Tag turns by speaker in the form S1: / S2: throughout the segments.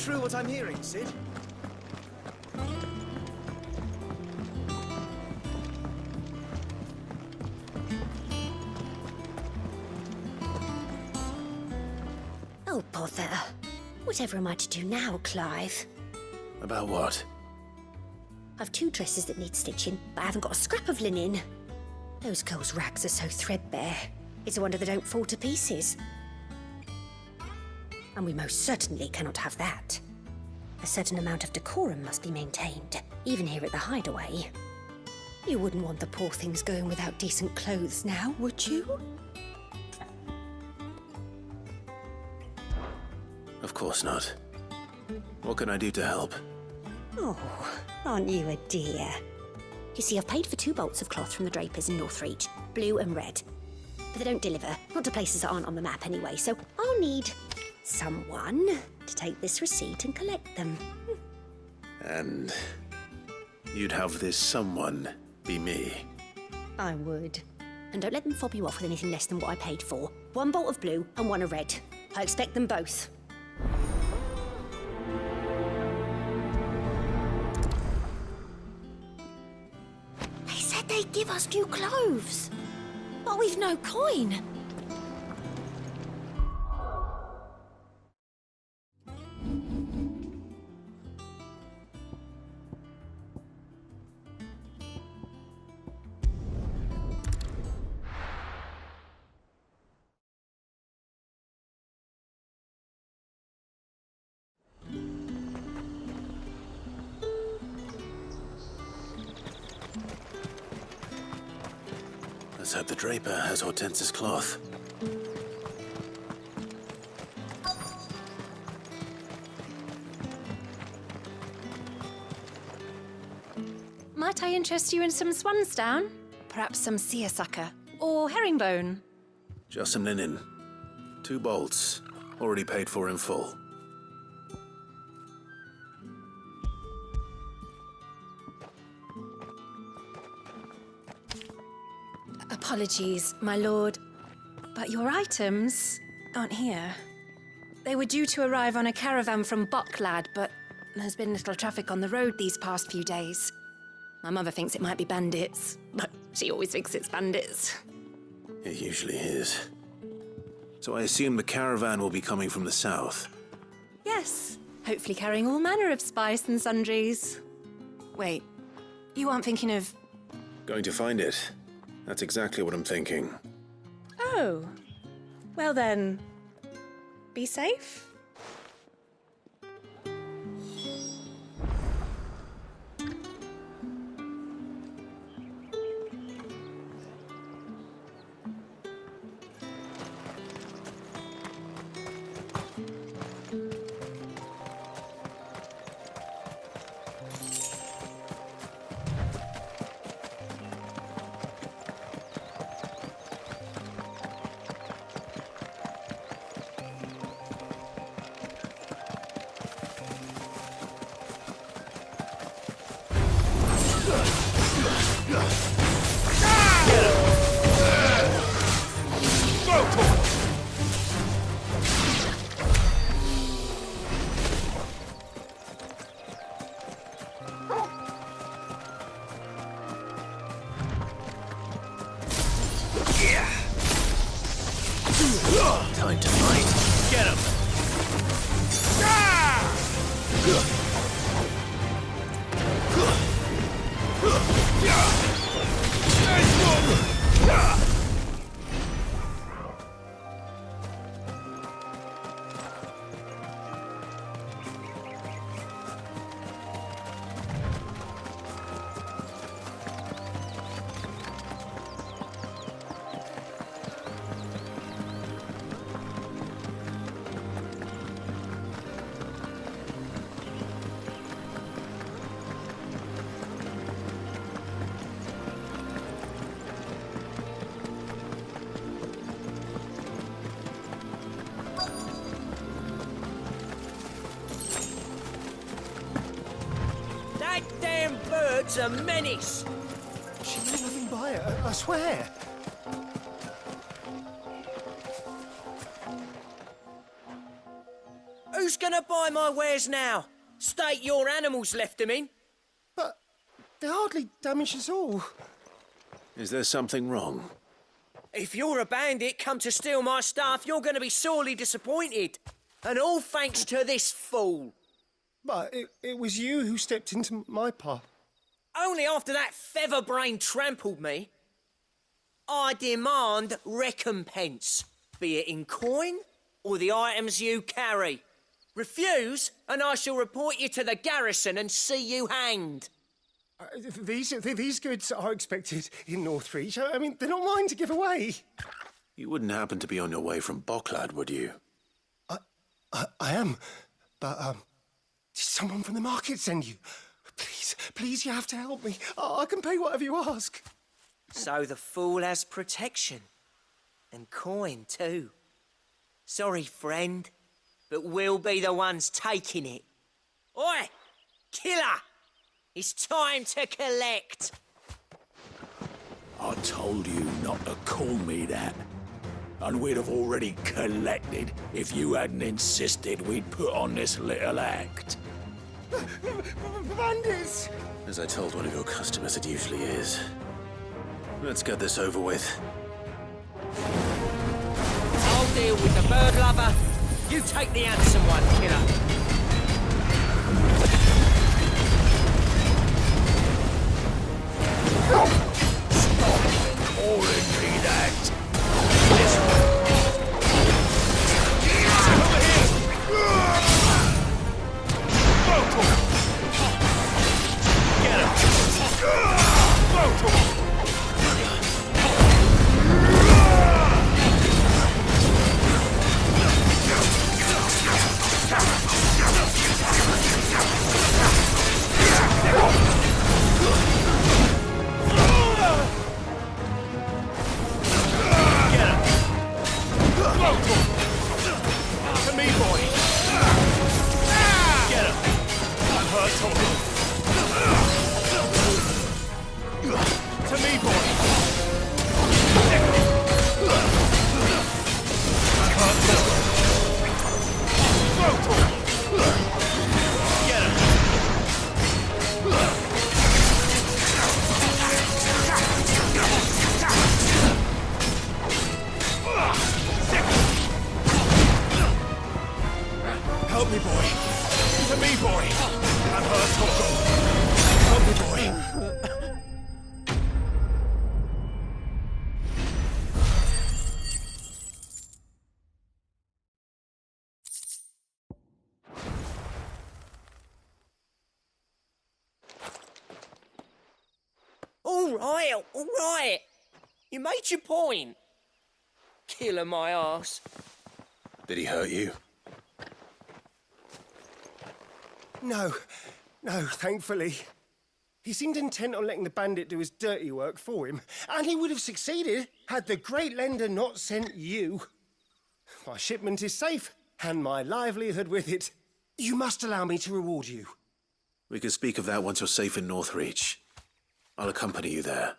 S1: true what I'm hearing, Sid?
S2: Oh, bother. Whatever am I to do now, Clive?
S1: About what?
S2: I've 2 dresses that need stitching, but I haven't got a scrap of linen. Those girls' rags are so threadbare. It's a wonder they don't fall to pieces. And we most certainly cannot have that. A certain amount of decorum must be maintained, even here at the Hideaway. You wouldn't want the poor things going without decent clothes now, would you?
S1: Of course not. What can I do to help?
S2: Oh, aren't you a dear? You see, I've paid for 2 bolts of cloth from the drapers in Northreach, blue and red. But they don't deliver, not to places that aren't on the map anyway, so I'll need someone to take this receipt and collect them.
S1: And you'd have this someone be me?
S2: I would. And don't let them fob you off with anything less than what I paid for. 1 bolt of blue and 1 of red. I expect them both. They said they'd give us new clothes. But we've no coin.
S1: Let's hope the draper has Hortense's cloth.
S3: Might I interest you in some swansdown? Perhaps some seersucker or herringbone?
S1: Just some linen. 2 bolts, already paid for in full.
S3: Apologies, my lord, but your items aren't here. They were due to arrive on a caravan from Bocklad, but there's been little traffic on the road these past few days. My mother thinks it might be bandits, but she always thinks it's bandits.
S1: It usually is. So I assume the caravan will be coming from the south.
S3: Yes, hopefully carrying all manner of spice and sundries. Wait, you aren't thinking of...
S1: Going to find it. That's exactly what I'm thinking.
S3: Oh, well then, be safe.
S1: Time to fight. Get him!
S4: That damn bird's a menace!
S5: She made nothing by it, I swear.
S4: Who's gonna buy my wares now? State your animals left them in?
S5: But they hardly damaged us all.
S1: Is there something wrong?
S4: If you're a bandit come to steal my stuff, you're gonna be sorely disappointed. And all thanks to this fool.
S5: But it was you who stepped into my path.
S4: Only after that feather-brain trampled me. I demand recompense, be it in coin or the items you carry. Refuse, and I shall report you to the garrison and see you hanged.
S5: These goods are expected in Northreach. I mean, they're not mine to give away.
S1: You wouldn't happen to be on your way from Bocklad, would you?
S5: I am, but did someone from the market send you? Please, you have to help me. I can pay whatever you ask.
S4: So the fool has protection. And coin, too. Sorry, friend, but we'll be the ones taking it. Oi! Killer! It's time to collect.
S6: I told you not to call me that. And we'd have already collected if you hadn't insisted we'd put on this little act.
S5: Bandits!
S1: As I told one of your customers, it usually is. Let's get this over with.
S4: I'll deal with the bird lover. You take the handsome one, killer.
S6: Calling me that. This way. Over here. Get him. To me, boy. Get him. I'm hurt, Torkel. To me, boy. I'm hurt, Torkel. Get him. Help me, boy. To me, boy. I'm hurt, Torkel. Help me, boy.
S4: All right. You made your point. Killer my ass.
S1: Did he hurt you?
S5: No, thankfully. He seemed intent on letting the bandit do his dirty work for him, and he would have succeeded had the great lender not sent you. My shipment is safe, and my livelihood with it. You must allow me to reward you.
S1: We can speak of that once you're safe in Northreach. I'll accompany you there.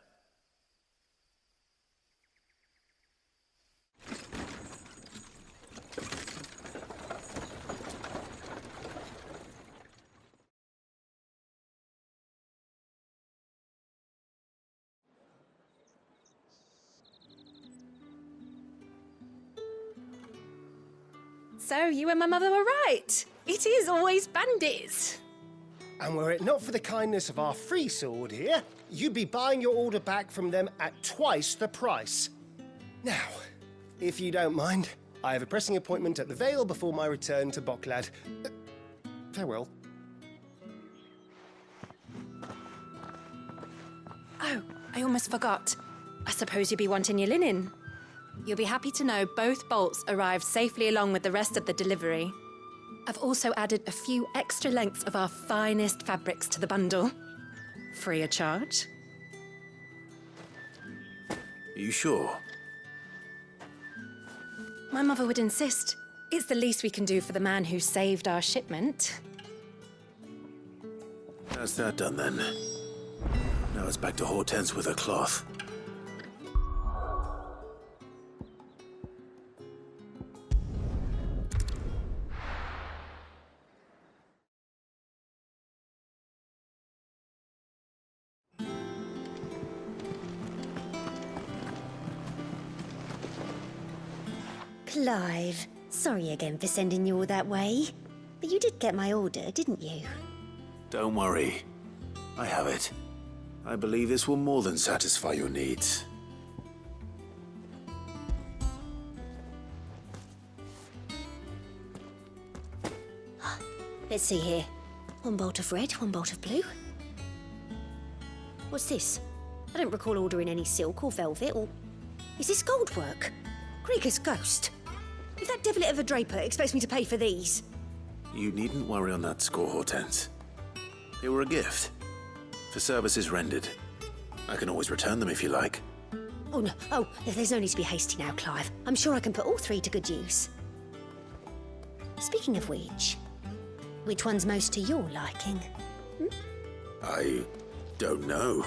S3: So, you and my mother were right. It is always bandits.
S5: And were it not for the kindness of our free sword here, you'd be buying your order back from them at twice the price. Now, if you don't mind, I have a pressing appointment at the Vale before my return to Bocklad. Farewell.
S3: Oh, I almost forgot. I suppose you'll be wanting your linen. You'll be happy to know both bolts arrived safely along with the rest of the delivery. I've also added a few extra lengths of our finest fabrics to the bundle. Free of charge.
S1: Are you sure?
S3: My mother would insist. It's the least we can do for the man who saved our shipment.
S1: That's that done then. Now it's back to Hortense with her cloth.
S2: Clive, sorry again for sending you all that way. But you did get my order, didn't you?
S1: Don't worry. I have it. I believe this will more than satisfy your needs.
S2: Let's see here. One bolt of red, one bolt of blue. What's this? I don't recall ordering any silk or velvet or... Is this gold work? Krieger's ghost. If that devilit of a draper expects me to pay for these...
S1: You needn't worry on that score, Hortense. They were a gift. For services rendered. I can always return them if you like.
S2: Oh, no. Oh, there's no need to be hasty now, Clive. I'm sure I can put all three to good use. Speaking of which one's most to your liking?
S1: I don't know.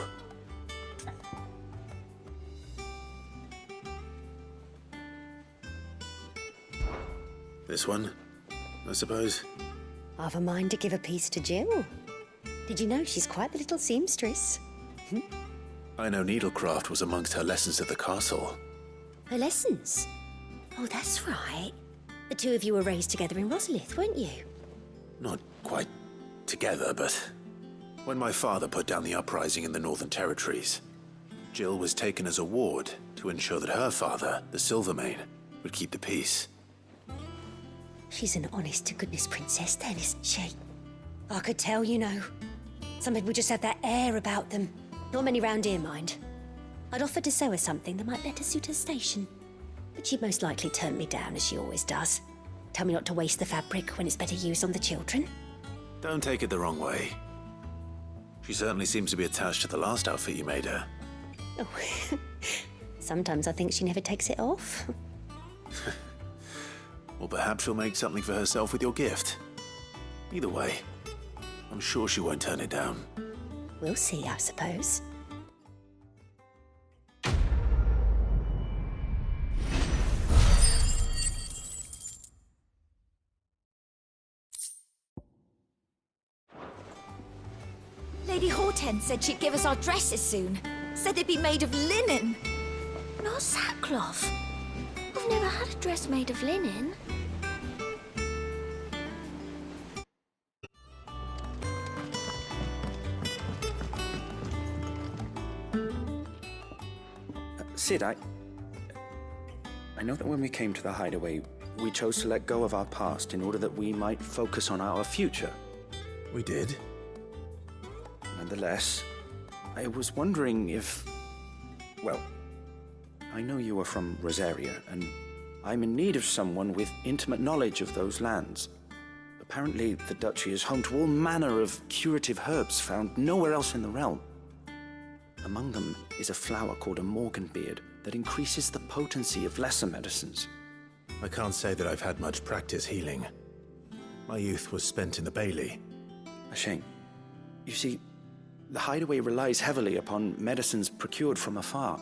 S1: This one, I suppose.
S2: I've a mind to give a piece to Jill. Did you know she's quite the little seamstress?
S1: I know needlecraft was amongst her lessons at the castle.
S2: Her lessons? Oh, that's right. The two of you were raised together in Rosalith, weren't you?
S1: Not quite together, but when my father put down the uprising in the Northern Territories, Jill was taken as a ward to ensure that her father, the Silvermane, would keep the peace.
S2: She's an honest-to-goodness princess then, isn't she? I could tell, you know. Some people just have that air about them. Not many round here, mind. I'd offered to sew her something that might better suit her station. But she'd most likely turn me down, as she always does. Tell me not to waste the fabric when it's better used on the children.
S1: Don't take it the wrong way. She certainly seems to be attached to the last outfit you made her.
S2: Oh, sometimes I think she never takes it off.
S1: Or perhaps she'll make something for herself with your gift. Either way, I'm sure she won't turn it down.
S2: We'll see, I suppose.
S7: Lady Hortense said she'd give us our dresses soon. Said they'd be made of linen. Not sackcloth. I've never had a dress made of linen.
S8: Sid, I know that when we came to the hideaway, we chose to let go of our past in order that we might focus on our future.
S1: We did?
S8: Nonetheless, I was wondering if... Well, I know you are from Rosaria, and I'm in need of someone with intimate knowledge of those lands. Apparently, the duchy is home to all manner of curative herbs found nowhere else in the realm. Among them is a flower called a morganbeard that increases the potency of lesser medicines.
S1: I can't say that I've had much practice healing. My youth was spent in the Bailey.
S8: A shame. You see, the hideaway relies heavily upon medicines procured from afar.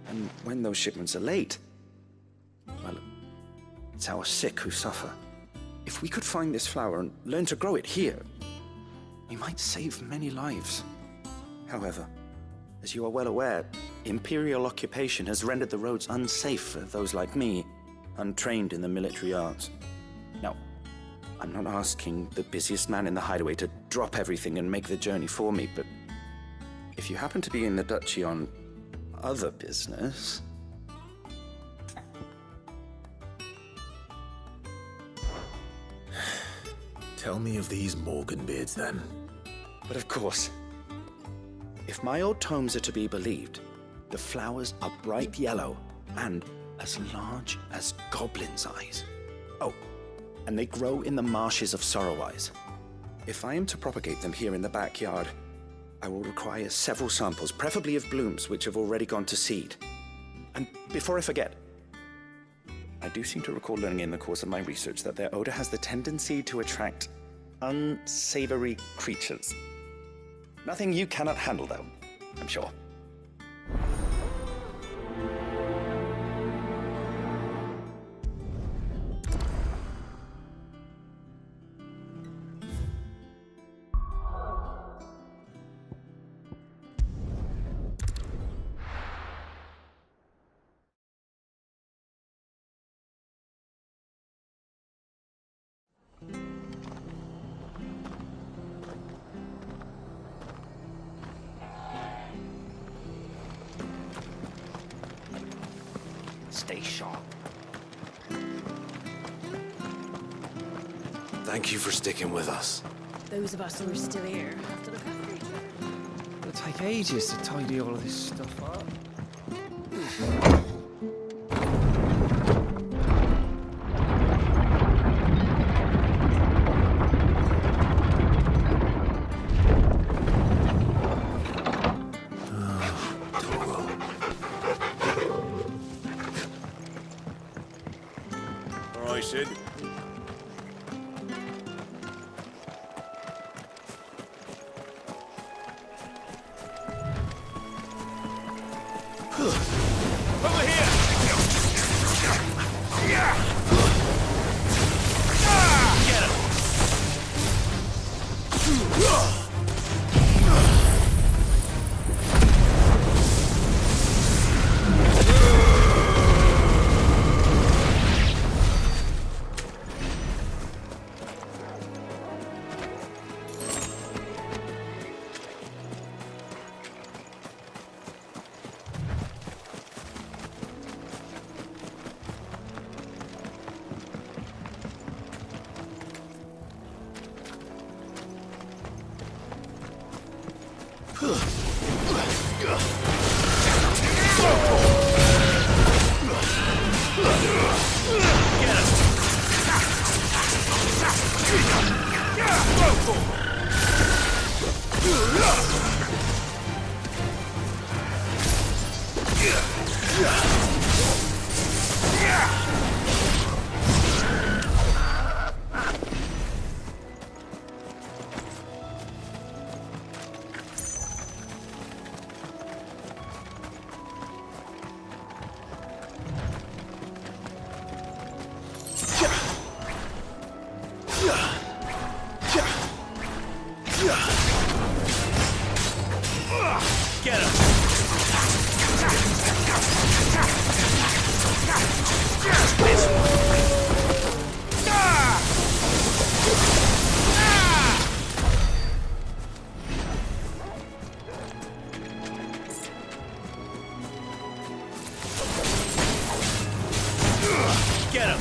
S8: And when those shipments are late, well, it's our sick who suffer. If we could find this flower and learn to grow it here, we might save many lives. However, as you are well aware, imperial occupation has rendered the roads unsafe for those like me, untrained in the military arts. Now, I'm not asking the busiest man in the hideaway to drop everything and make the journey for me, but if you happen to be in the duchy on other business...
S1: Tell me of these morganbeards, then.
S8: But of course, if my old tomes are to be believed, the flowers are bright yellow and as large as goblins' eyes. Oh, and they grow in the marshes of Sorrowise. If I am to propagate them here in the backyard, I will require several samples, preferably of blooms which have already gone to seed. And before I forget, I do seem to recall learning in the course of my research that their odor has the tendency to attract unsavory creatures. Nothing you cannot handle, though, I'm sure.
S9: stay sharp.
S10: Thank you for sticking with us.
S3: Those of us who are still here have to look after each other.
S9: It'll take ages to tidy all of this stuff up.
S1: All right, Sid.
S6: Over here! Get him! Get him! This one! Get him!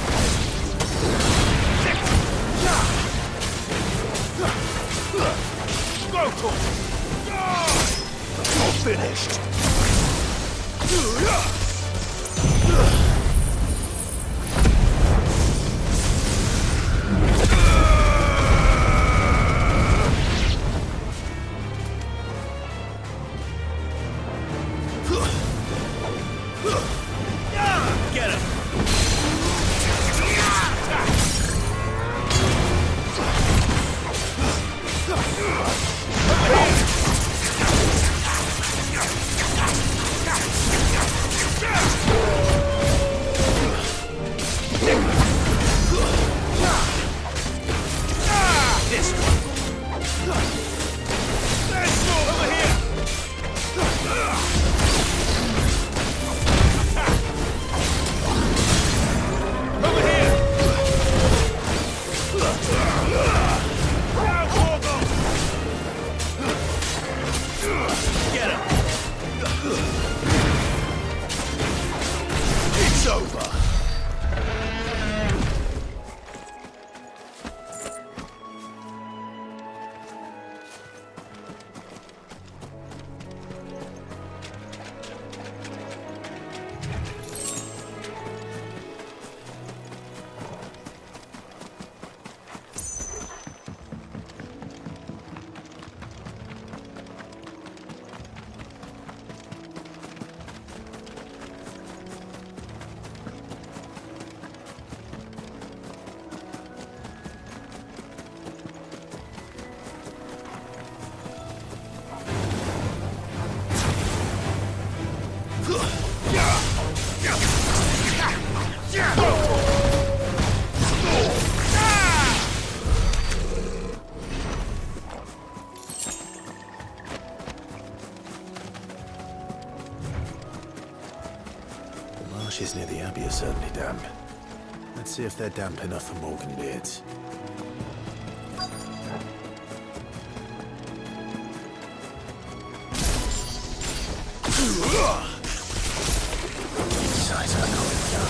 S6: Go for it! You're finished! Get him! This one. Let's go over here. Over here. Now, Gorgo. Get him. It's over.
S1: The marshes near the Abbey are certainly damp. Let's see if they're damp enough for Morgan beards. Size of a coffin jar.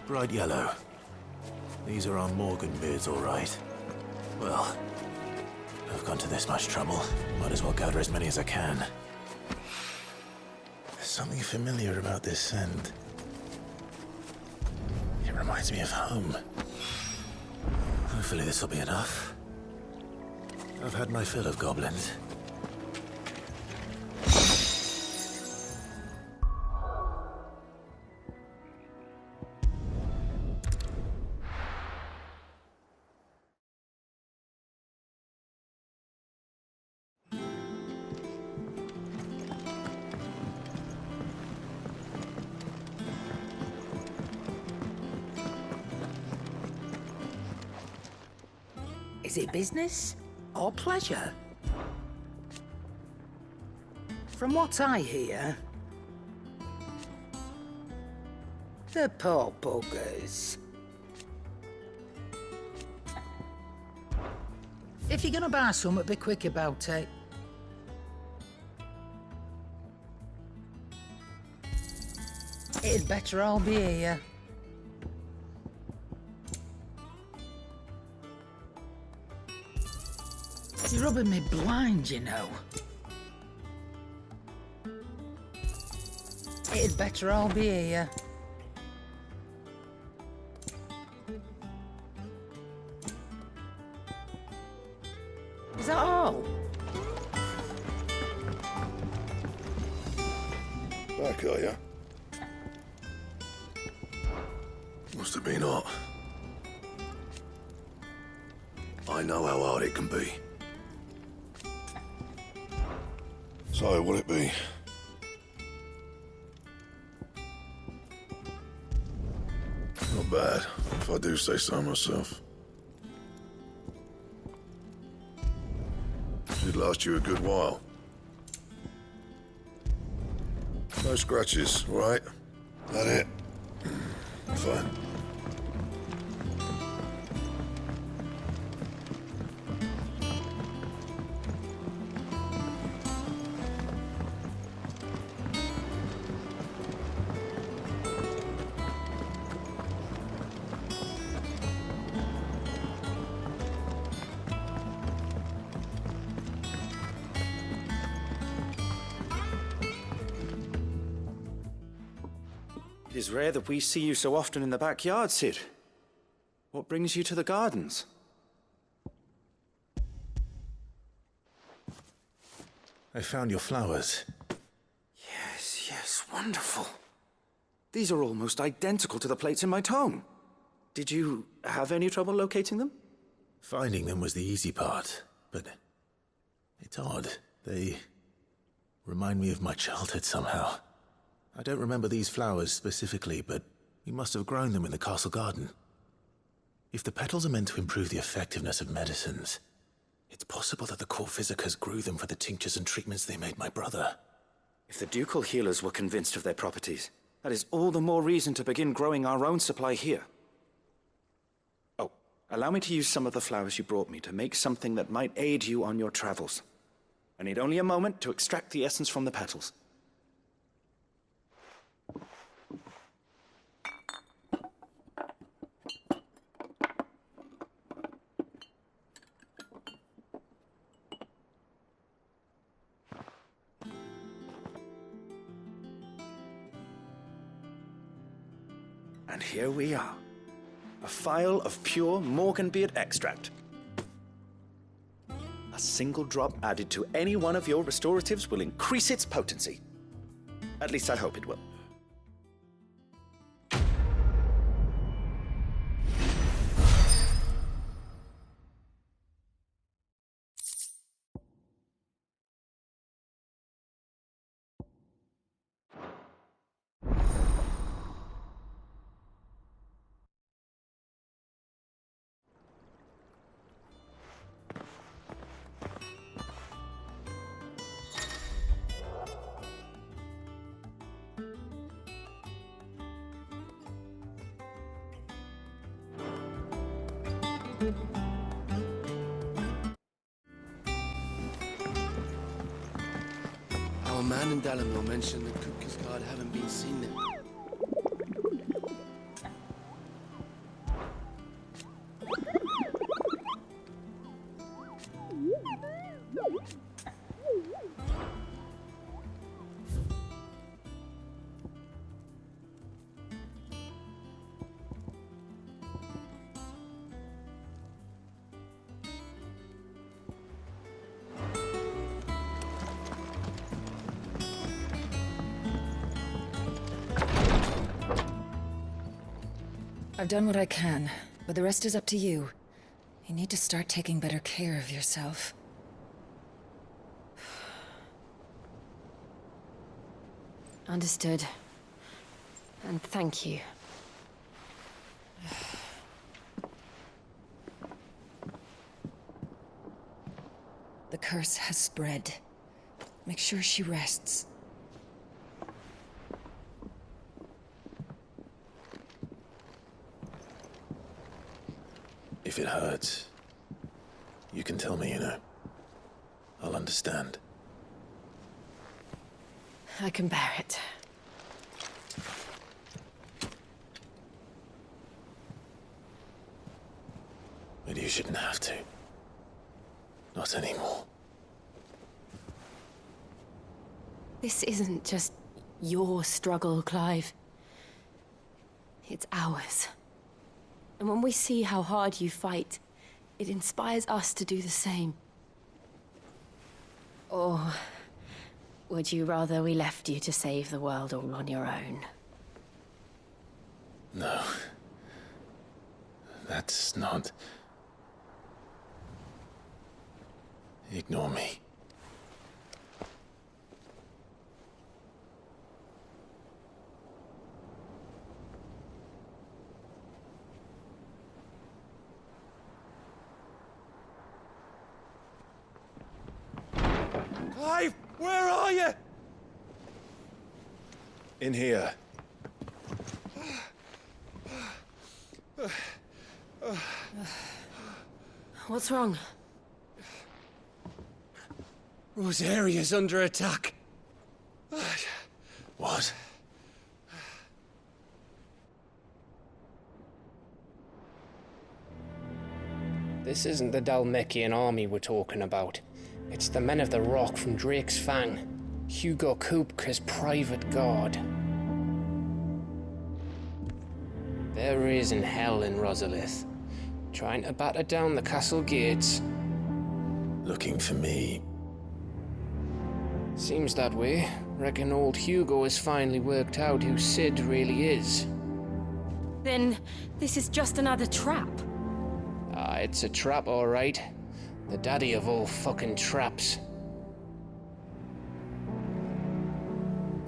S1: Bright yellow. These are our Morgan beards, all right. Well, I've gone to this much trouble. Might as well gather as many as I can. There's something familiar about this scent. It reminds me of home. Hopefully this will be enough. I've had my fill of goblins.
S11: Is it business or pleasure? From what I hear, the poor buggers. If you're gonna buy something, be quick about it. It'd better all be here. It's rubbing me blind, you know. It'd better all be here. Is that all?
S12: Back, are ya? Must have been hot. I know how hard it can be. So, what'll it be? Not bad, if I do say so myself. Should last you a good while. No scratches, all right? That it? Fine.
S8: It is rare that we see you so often in the backyard, Sid. What brings you to the gardens?
S1: I found your flowers.
S8: Yes, wonderful. These are almost identical to the plates in my tome. Did you have any trouble locating them?
S1: Finding them was the easy part, but it's odd. They remind me of my childhood somehow. I don't remember these flowers specifically, but we must have grown them in the castle garden. If the petals are meant to improve the effectiveness of medicines, it's possible that the court physicers grew them for the tinctures and treatments they made my brother.
S8: If the ducal healers were convinced of their properties, that is all the more reason to begin growing our own supply here. Oh, allow me to use some of the flowers you brought me to make something that might aid you on your travels. I need only a moment to extract the essence from the petals. And here we are. A phial of pure Morganbeard extract. A single drop added to any one of your restoratives will increase its potency. At least I hope it will.
S10: Our man in Dalamore mentioned the Cookers Guard haven't been seen there.
S13: I've done what I can, but the rest is up to you. You need to start taking better care of yourself.
S3: Understood. And thank you.
S13: The curse has spread. Make sure she rests.
S1: If it hurts, you can tell me, you know. I'll understand.
S3: I can bear it.
S1: But you shouldn't have to. Not anymore.
S3: This isn't just your struggle, Clive. It's ours. And when we see how hard you fight, it inspires us to do the same. Or would you rather we left you to save the world all on your own?
S1: No. That's not... Ignore me.
S5: Clive, where are you?
S1: In here.
S3: What's wrong?
S5: Rosaria's under attack.
S1: What?
S14: This isn't the Dalmekian army we're talking about. It's the men of the Rock from Drake's Fang. Hugo Kupka's private guard. There is in hell in Rosalith, trying to batter down the castle gates.
S1: Looking for me.
S14: Seems that way. Reckon old Hugo has finally worked out who Sid really is.
S3: Then this is just another trap.
S14: Ah, it's a trap, all right. The daddy of all fucking traps.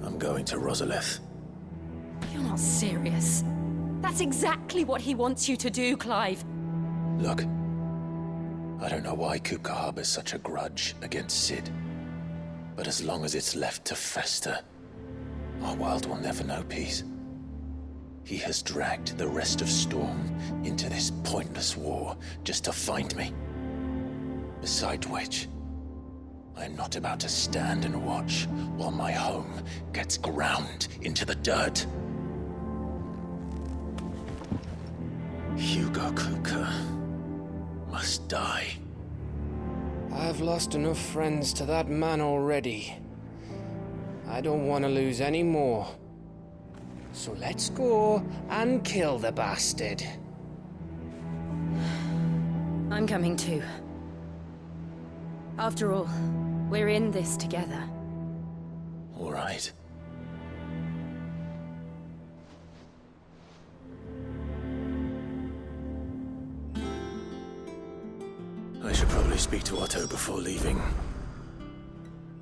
S1: I'm going to Rosalith.
S3: You're not serious. That's exactly what he wants you to do, Clive.
S1: Look, I don't know why Kupka harbors such a grudge against Sid. But as long as it's left to fester, our world will never know peace. He has dragged the rest of Storm into this pointless war just to find me. Besides which, I'm not about to stand and watch while my home gets ground into the dirt. Hugo Kupka must die.
S14: I've lost enough friends to that man already. I don't want to lose any more. So let's go and kill the bastard.
S3: I'm coming too. After all, we're in this together.
S1: All right. I should probably speak to Otto before leaving.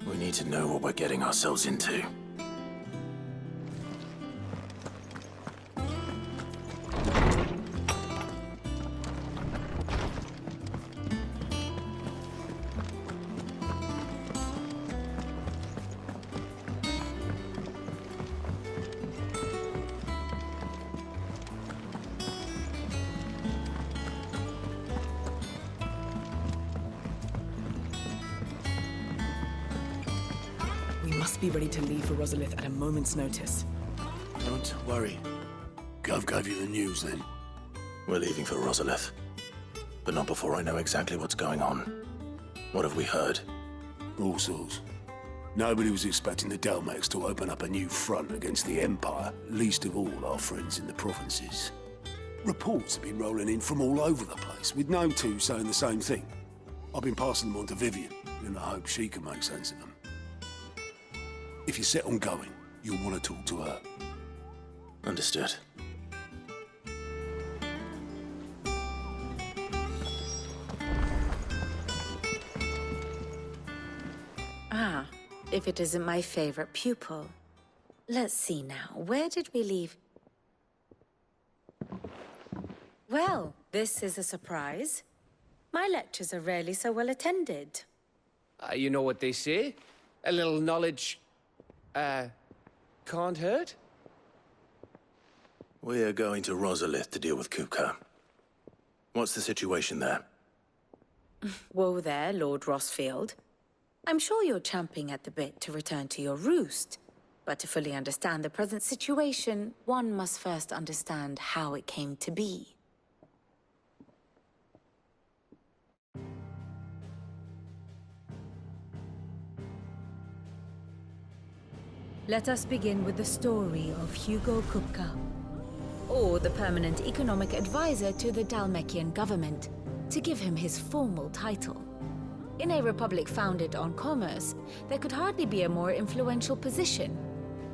S1: We need to know what we're getting ourselves into.
S15: We must be ready to leave for Rosalith at a moment's notice.
S12: Don't worry. Gov gave you the news then.
S1: We're leaving for Rosalith. But not before I know exactly what's going on. What have we heard?
S12: All sorts. Nobody was expecting the Dalmeks to open up a new front against the Empire, least of all our friends in the provinces. Reports have been rolling in from all over the place, with no two saying the same thing. I've been passing them on to Vivian, in the hope she can make sense of them. If you're set on going, you'll want to talk to her.
S1: Understood.
S3: if it isn't my favorite pupil. Let's see now, where did we leave? Well, this is a surprise. My lectures are rarely so well attended.
S14: You know what they say? A little knowledge, can't hurt?
S1: We're going to Rosalith to deal with Kupka. What's the situation there?
S3: Whoa there, Lord Rossfield. I'm sure you're champing at the bit to return to your roost. But to fully understand the present situation, one must first understand how it came to be. Let us begin with the story of Hugo Kupka, or the permanent economic advisor to the Dhalmekian government, to give him his formal title. In a republic founded on commerce, there could hardly be a more influential position.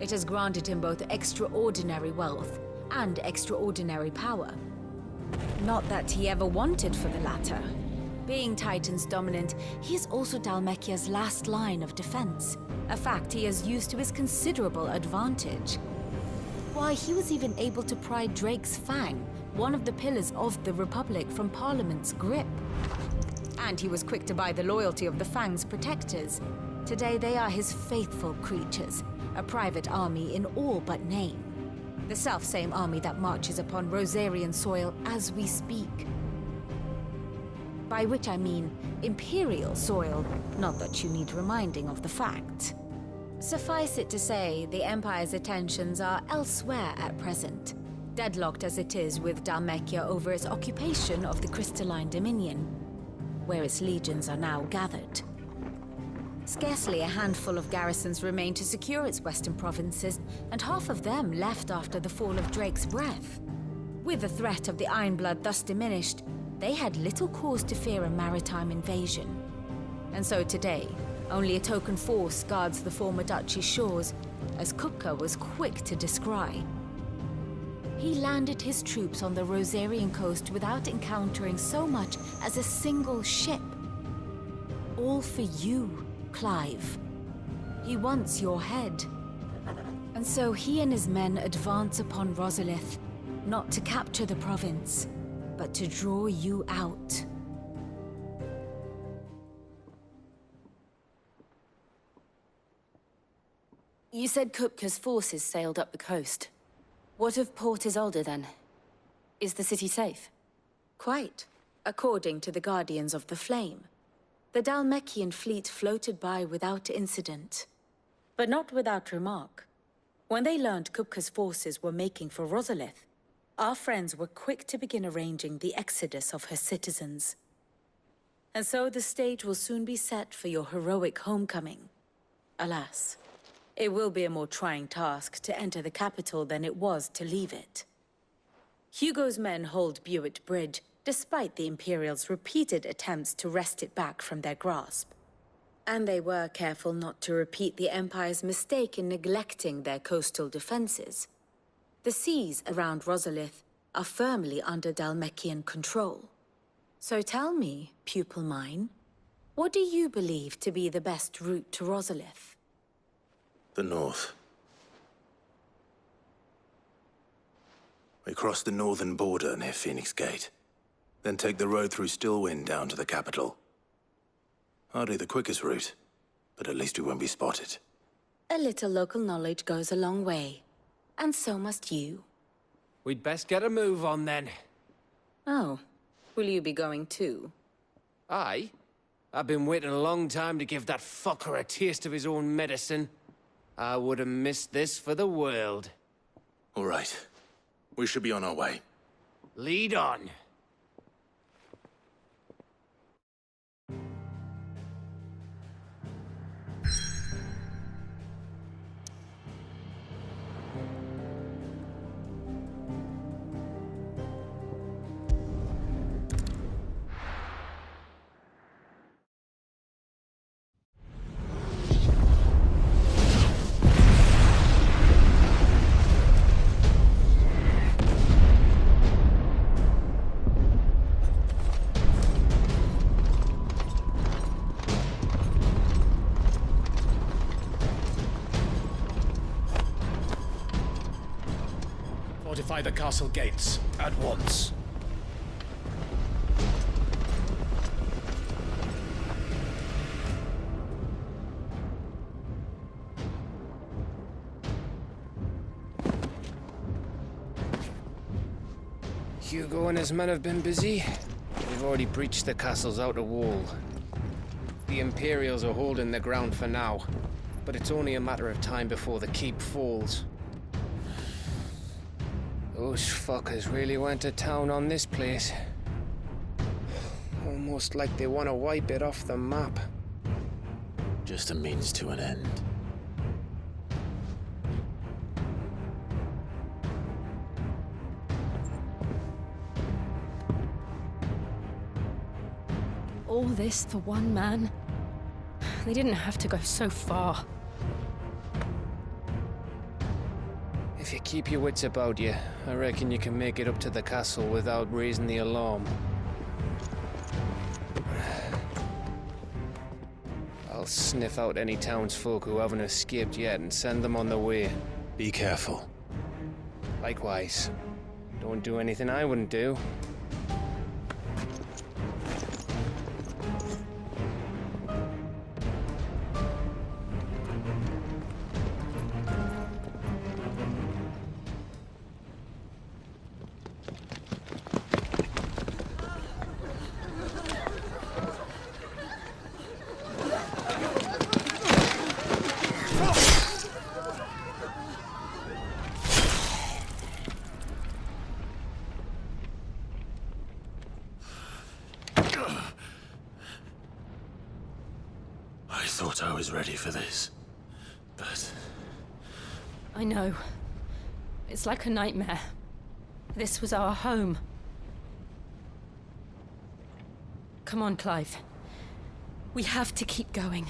S3: It has granted him both extraordinary wealth and extraordinary power. Not that he ever wanted for the latter. Being Titan's dominant, he is also Dhalmekia's last line of defense, a fact he has used to his considerable advantage. Why, he was even able to pry Drake's Fang, one of the pillars of the Republic, from Parliament's grip. And he was quick to buy the loyalty of the Fang's protectors. Today they are his faithful creatures, a private army in all but name. The self-same army that marches upon Rosarian soil as we speak. By which I mean Imperial soil, not that you need reminding of the fact. Suffice it to say, the Empire's attentions are elsewhere at present, deadlocked as it is with Dhalmekia over its occupation of the Crystalline Dominion, where its legions are now gathered. Scarcely a handful of garrisons remain to secure its western provinces, and half of them left after the fall of Drake's Breath. With the threat of the Ironblood thus diminished, they had little cause to fear a maritime invasion. And so today, only a token force guards the former duchy's shores, as Kupka was quick to descry. He landed his troops on the Rosarian coast without encountering so much as a single ship. All for you, Clive. He wants your head. And so he and his men advance upon Rosalith, not to capture the province, but to draw you out. You said Kupka's forces sailed up the coast. What of Port Isolde, then? Is the city safe? Quite, according to the Guardians of the Flame. The Dhalmekian fleet floated by without incident. But not without remark. When they learned Kupka's forces were making for Rosalith, our friends were quick to begin arranging the exodus of her citizens. And so the stage will soon be set for your heroic homecoming. Alas, it will be a more trying task to enter the capital than it was to leave it. Hugo's men hold Buet Bridge, despite the Imperials' repeated attempts to wrest it back from their grasp. And they were careful not to repeat the Empire's mistake in neglecting their coastal defenses. The seas around Rosalith are firmly under Dhalmekian control. So tell me, pupil mine, what do you believe to be the best route to Rosalith?
S1: The north. We cross the northern border near Phoenix Gate, then take the road through Stillwind down to the capital. Hardly the quickest route, but at least we won't be spotted.
S3: A little local knowledge goes a long way, and so must you.
S14: We'd best get a move on then.
S3: Oh, will you be going too?
S14: Aye. I've been waiting a long time to give that fucker a taste of his own medicine. I would have missed this for the world.
S1: All right. We should be on our way.
S14: Lead on.
S16: Fortify the castle gates at once.
S14: Hugo and his men have been busy. They've already breached the castle's outer wall. The Imperials are holding the ground for now, but it's only a matter of time before the keep falls. Those fuckers really went to town on this place. Almost like they want to wipe it off the map.
S1: Just a means to an end.
S17: All this for one man? They didn't have to go so far.
S14: If you keep your wits about you, I reckon you can make it up to the castle without raising the alarm. I'll sniff out any townsfolk who haven't escaped yet and send them on their way.
S1: Be careful.
S14: Likewise. Don't do anything I wouldn't do.
S1: I thought I was ready for this, but...
S17: I know. It's like a nightmare. This was our home. Come on, Clive. We have to keep going.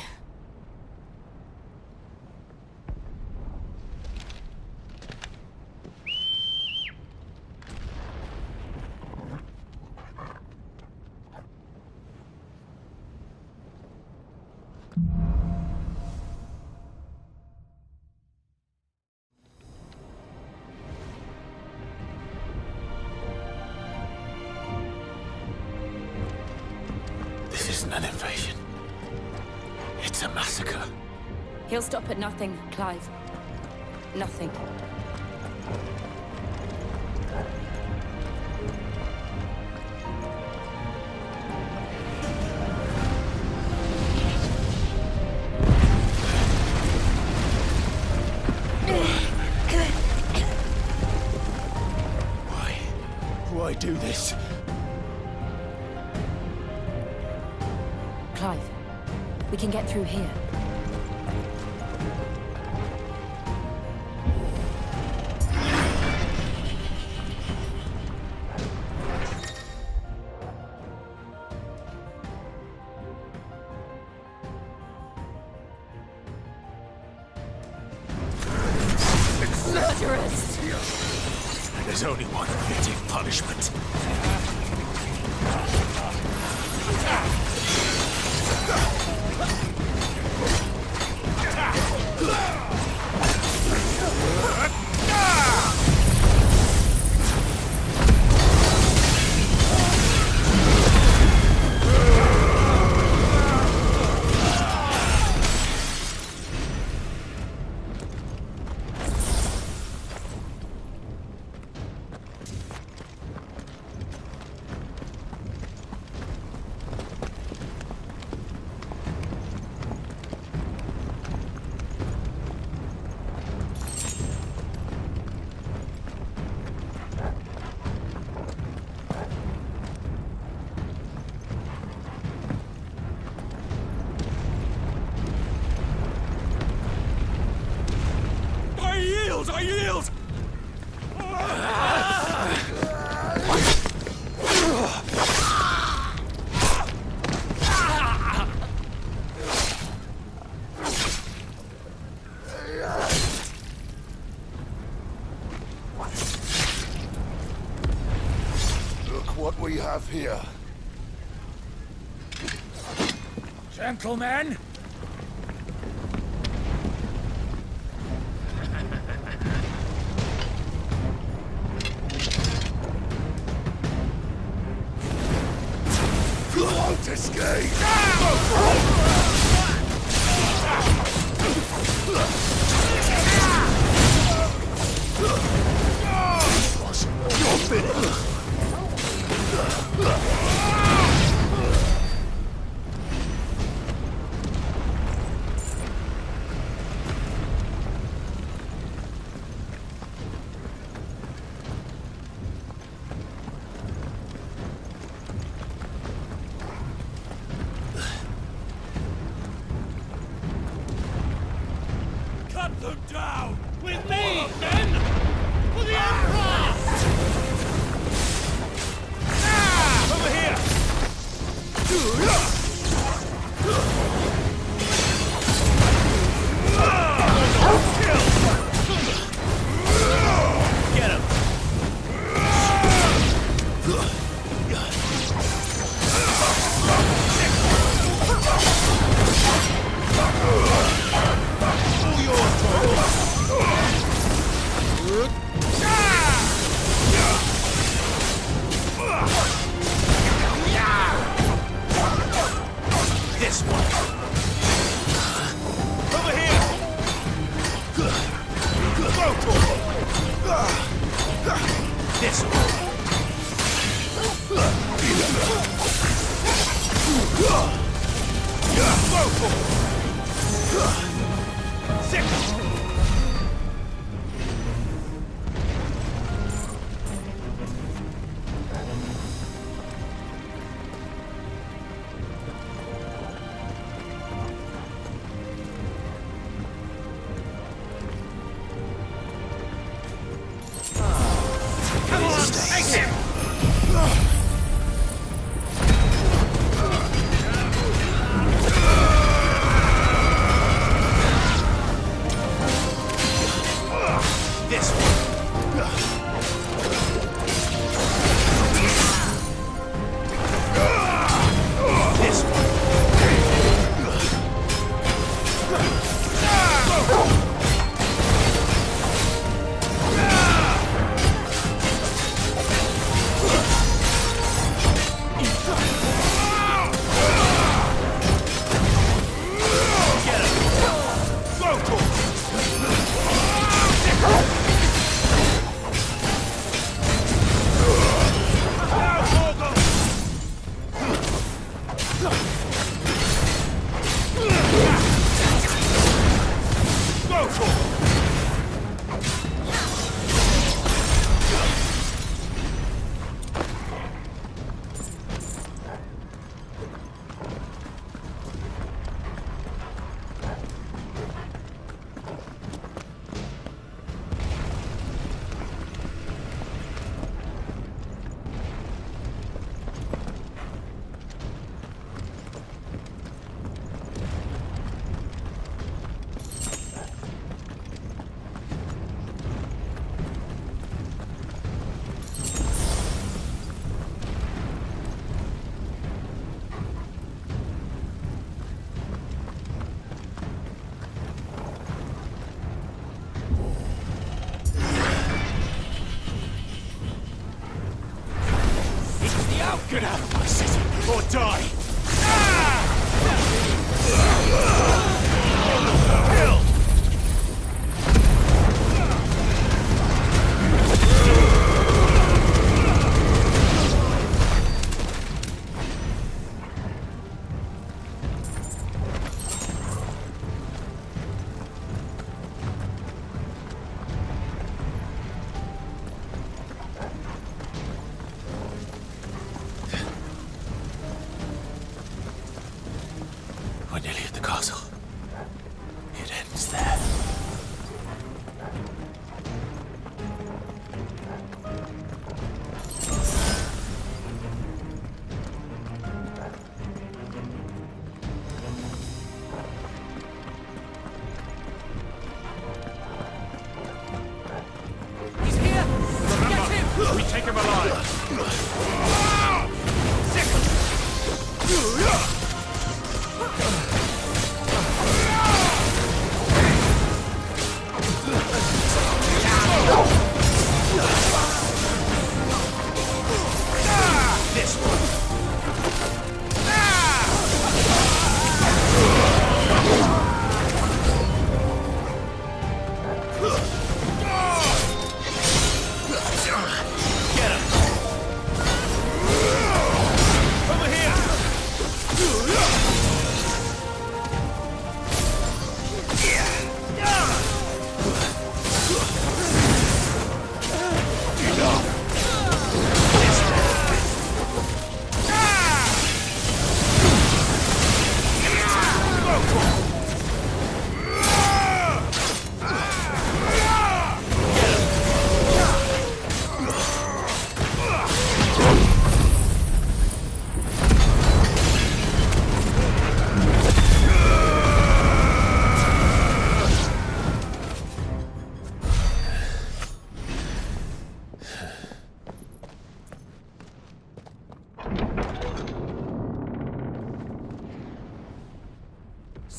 S1: This isn't an invasion. It's a massacre.
S17: He'll stop at nothing, Clive. Nothing.
S1: Why do this?
S17: Clive, we can get through here.
S1: Murderers! There's only one fitting punishment.
S6: I yield!
S12: Look what we have here.
S6: Gentlemen! can't escape! You're finished! Cut them down!
S18: With me, men! For the Emperor!
S6: Over here!
S18: Get him!
S6: All yours,
S18: This one!
S6: over here!
S18: This one! Come on, take him! This one! This one!
S6: Get out of my city, or die! Kill!
S1: We're nearly at the castle.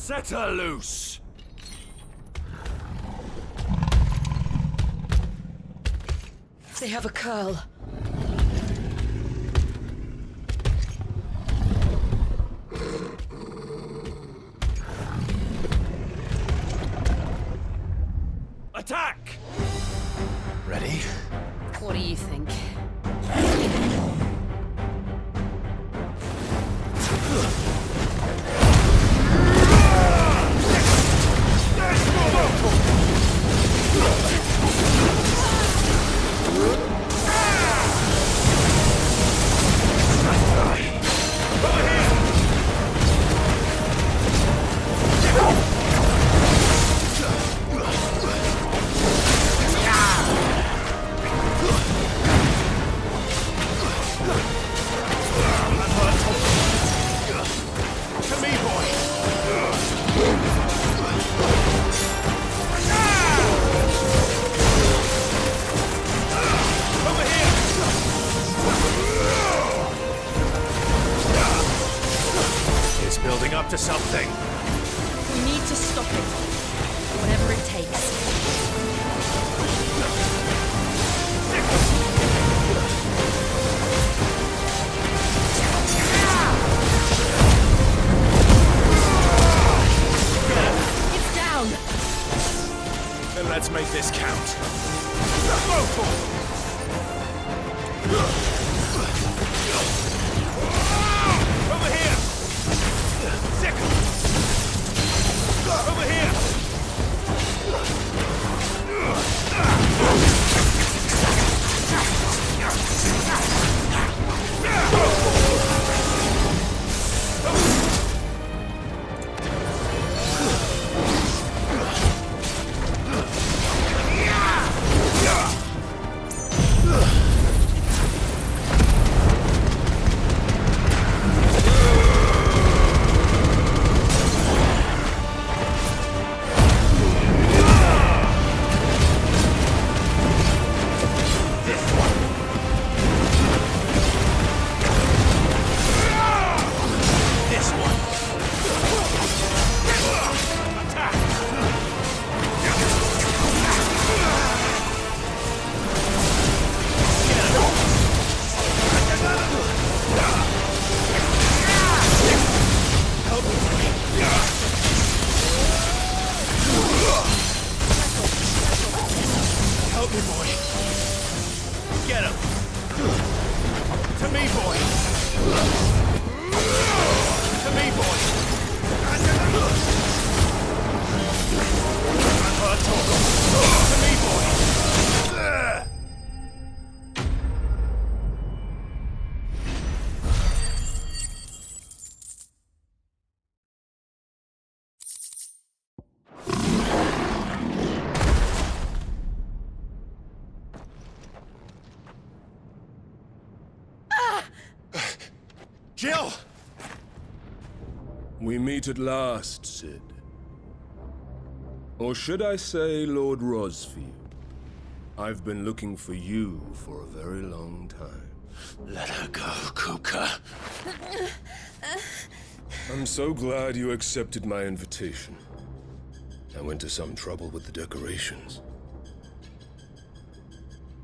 S6: Set her loose!
S11: They have a curl.
S6: Attack!
S10: Ready?
S17: What do you think?
S1: Building up to something.
S17: We need to stop it. Whatever it takes. It's down!
S1: Then let's make this count. Over here! Over here! Help me, boy. Get him. To me, boy. To me, boy. To me, boy. Jill!
S12: We meet at last, Sid. Or should I say, Lord Rosfield? I've been looking for you for a very long time.
S1: Let her go, Kuka.
S12: I'm so glad you accepted my invitation. I went to some trouble with the decorations.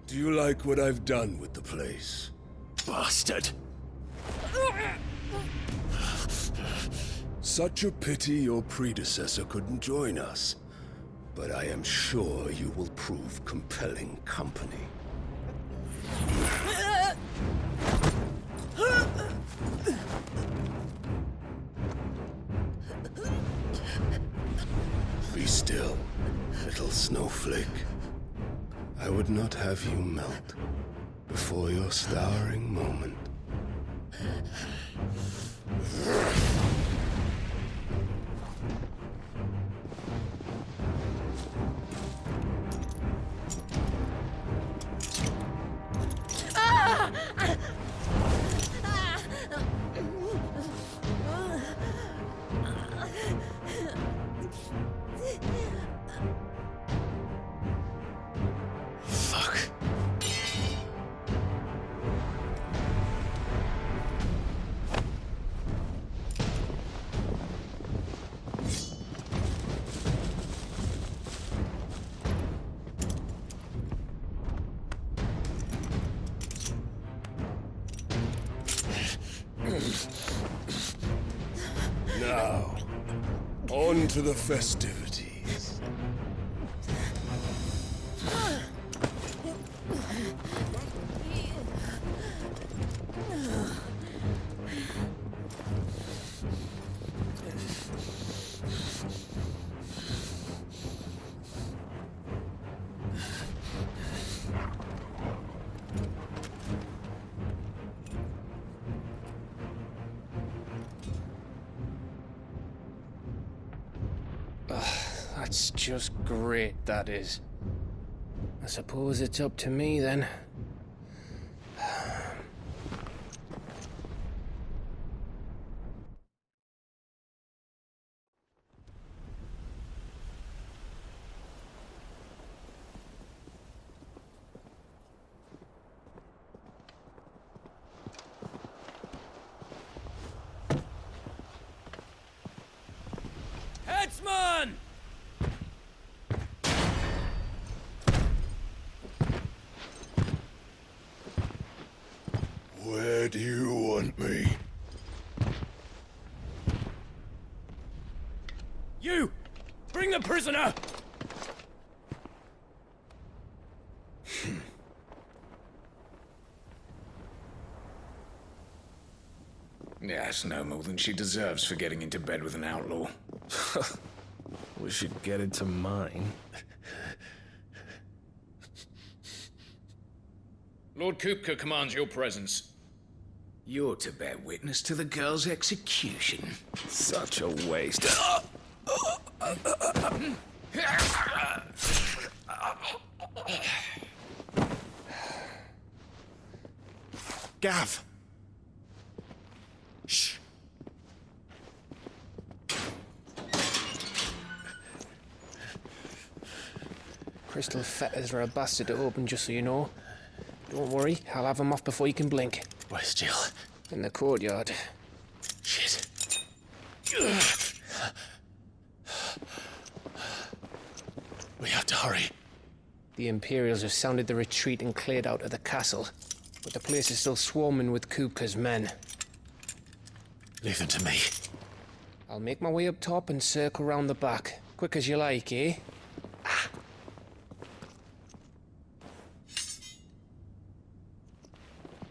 S12: Do you like what I've done with the place?
S1: Bastard!
S12: Such a pity your predecessor couldn't join us. But I am sure you will prove compelling company. Be still, little snowflake. I would not have you melt before your starring moment. Now, on to the festivities.
S14: That's just great, that is. I suppose it's up to me then.
S18: Headsman!
S12: Where do you want me?
S18: You! Bring the prisoner!
S6: Yeah, it's no more than she deserves for getting into bed with an outlaw.
S9: We should get into mine.
S6: Lord Kupka commands your presence. You're to bear witness to the girl's execution.
S9: Such a waste.
S5: Gav! Shh.
S14: Crystal fetters are a bastard to open, just so you know. Don't worry, I'll have them off before you can blink.
S1: Where's Jill?
S14: In the courtyard.
S1: Shit. We have to hurry.
S14: The Imperials have sounded the retreat and cleared out of the castle, but the place is still swarming with Kupka's men.
S1: Leave them to me.
S14: I'll make my way up top and circle round the back. Quick as you like, eh?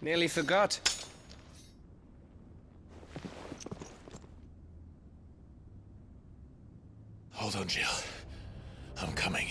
S9: Nearly forgot.
S1: Hold on, Jill. I'm coming.